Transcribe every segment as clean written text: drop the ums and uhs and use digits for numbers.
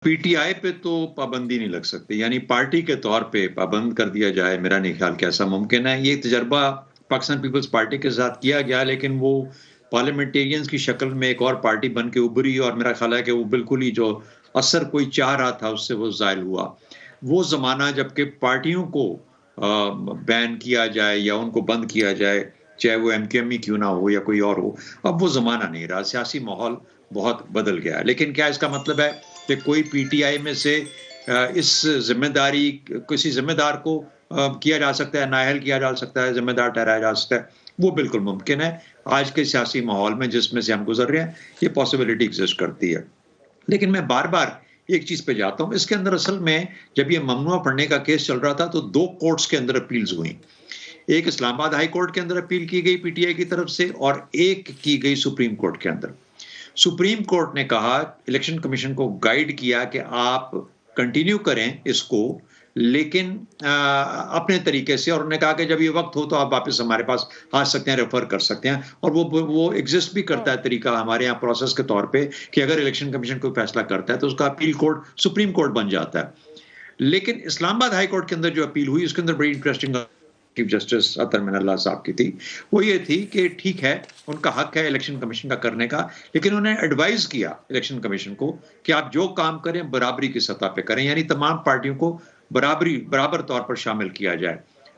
P T I پہ تو پابندی نہیں لگ سکتی، یعنی پارٹی کے طور پہ پابند کر دیا جائے، میرا نہیں خیال کہ ایسا ممکن ہے۔ یہ تجربہ پاکستان پیپلز پارٹی کے ساتھ کیا گیا، لیکن وہ پارلیمنٹیرینز کی شکل میں ایک اور پارٹی بن کے ابھری، اور میرا خیال ہے کہ وہ بالکل ہی جو اثر کوئی چاہ رہا تھا اس سے وہ زائل ہوا۔ وہ زمانہ جب کہ پارٹیوں کو بین کیا جائے یا ان کو بند کیا جائے، چاہے وہ ایم کیو ایم کیوں نہ ہو یا کوئی اور ہو، اب وہ زمانہ نہیں رہا۔ سیاسی ماحول بہت بدل گیا ہے۔ لیکن کیا اس کا مطلب ہے کہ کوئی پی ٹی آئی میں سے اس ذمہ داری کسی ذمہ دار کو کیا جا سکتا ہے، نااہل کیا جا سکتا ہے، ذمہ دار ٹھہرایا جا سکتا ہے؟ وہ بالکل ممکن ہے۔ آج کے سیاسی ماحول میں جس میں سے ہم گزر رہے ہیں، یہ پاسبلٹی ایگزسٹ کرتی ہے۔ لیکن میں بار بار ایک چیز پہ جاتا ہوں، اس کے اندر اصل میں جب یہ ممنوع پڑھنے کا کیس چل رہا تھا تو دو کورٹس کے اندر اپیلز ہوئیں۔ ایک اسلام آباد ہائی کورٹ کے اندر اپیل کی گئی پی ٹی آئی کی طرف سے، اور ایک کی گئی سپریم کورٹ کے اندر۔ سپریم کورٹ نے کہا، الیکشن کمیشن کو گائیڈ کیا کہ آپ کنٹینیو کریں اس کو، لیکن اپنے طریقے سے، اور انہوں نے کہا کہ جب یہ وقت ہو تو آپ واپس ہمارے پاس آ سکتے ہیں، ریفر کر سکتے ہیں، اور وہ ایگزسٹ بھی کرتا ہے طریقہ ہمارے یہاں پروسیس کے طور پہ کہ اگر الیکشن کمیشن کوئی فیصلہ کرتا ہے تو اس کا اپیل کورٹ سپریم کورٹ بن جاتا ہے۔ لیکن اسلام آباد ہائی کورٹ کے اندر جو اپیل ہوئی، اس کے اندر بڑی انٹرسٹنگ چیف جسٹس عطر من اللہ صاحب کی تھی۔ وہ یہ تھی کہ ٹھیک ہے، ان کا حق ہے الیکشن کمیشن کا کرنے کا، لیکن انہوں نے ایڈوائز کیا الیکشن کمیشن کو کہ آپ جو کام کریں برابری کی سطح پہ کریں، یعنی تمام پارٹیوں کو برابر طور پر شامل کیا جائے۔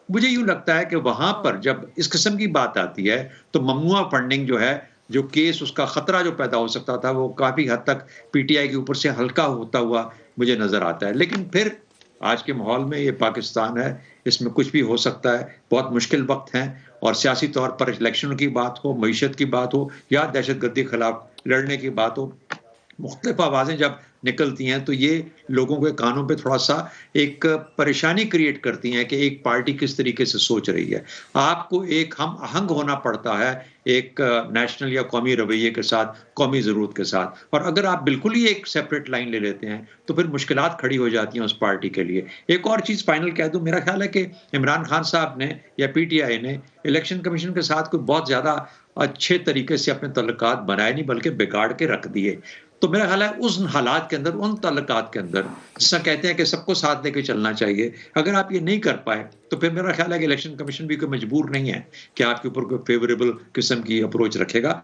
مجھے یوں لگتا ہے کہ وہاں پر جب اس قسم کی بات آتی ہے تو ممنوع فنڈنگ جو ہے، جو کیس اس کا خطرہ جو پیدا ہو سکتا تھا، وہ کافی حد تک پی ٹی آئی کے اوپر سے ہلکا ہوتا ہوا مجھے نظر آتا ہے۔ لیکن پھر آج کے ماحول میں یہ پاکستان ہے، اس میں کچھ بھی ہو سکتا ہے، بہت مشکل وقت ہیں، اور سیاسی طور پر الیکشن کی بات ہو، معیشت کی بات ہو، یا دہشت گردی کے خلاف لڑنے کی بات ہو، مختلف آوازیں جب نکلتی ہیں تو یہ لوگوں کے کانوں پہ تھوڑا سا ایک پریشانی کریٹ کرتی ہیں کہ ایک پارٹی کس طریقے سے سوچ رہی ہے۔ آپ کو ایک ہم آہنگ ہونا پڑتا ہے ایک نیشنل یا قومی رویے کے ساتھ، قومی ضرورت کے ساتھ، اور اگر آپ بالکل ہی ایک سیپریٹ لائن لے لیتے ہیں تو پھر مشکلات کھڑی ہو جاتی ہیں اس پارٹی کے لیے۔ ایک اور چیز فائنل کہہ دوں، میرا خیال ہے کہ عمران خان صاحب نے یا پی ٹی آئی نے الیکشن کمیشن کے ساتھ کوئی بہت زیادہ اچھے طریقے سے اپنے تعلقات بنائے نہیں، بلکہ بگاڑ کے رکھ دیے۔ تو میرا خیال ہے اس حالات کے اندر، ان تعلقات کے اندر، جس طرح کہتے ہیں کہ سب کو ساتھ لے کے چلنا چاہیے، اگر آپ یہ نہیں کر پائے تو پھر میرا خیال ہے کہ الیکشن کمیشن بھی کوئی مجبور نہیں ہے کہ آپ کے اوپر کوئی فیوریبل قسم کی اپروچ رکھے گا۔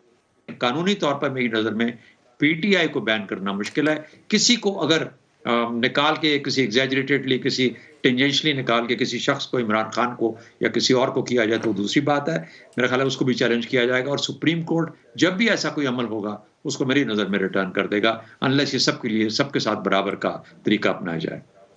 قانونی طور پر میری نظر میں پی ٹی آئی کو بین کرنا مشکل ہے۔ کسی کو اگر نکال کے، کسی ایگزیجریٹڈلی، کسی ٹینجنشلی نکال کے کسی شخص کو، عمران خان کو یا کسی اور کو کیا جائے تو دوسری بات ہے، میرا خیال ہے اس کو بھی چیلنج کیا جائے گا، اور سپریم کورٹ جب بھی ایسا کوئی عمل ہوگا اس کو میری نظر میں ریٹرن کر دے گا، انلیس یہ سب کے لیے، سب کے ساتھ برابر کا طریقہ اپنایا جائے۔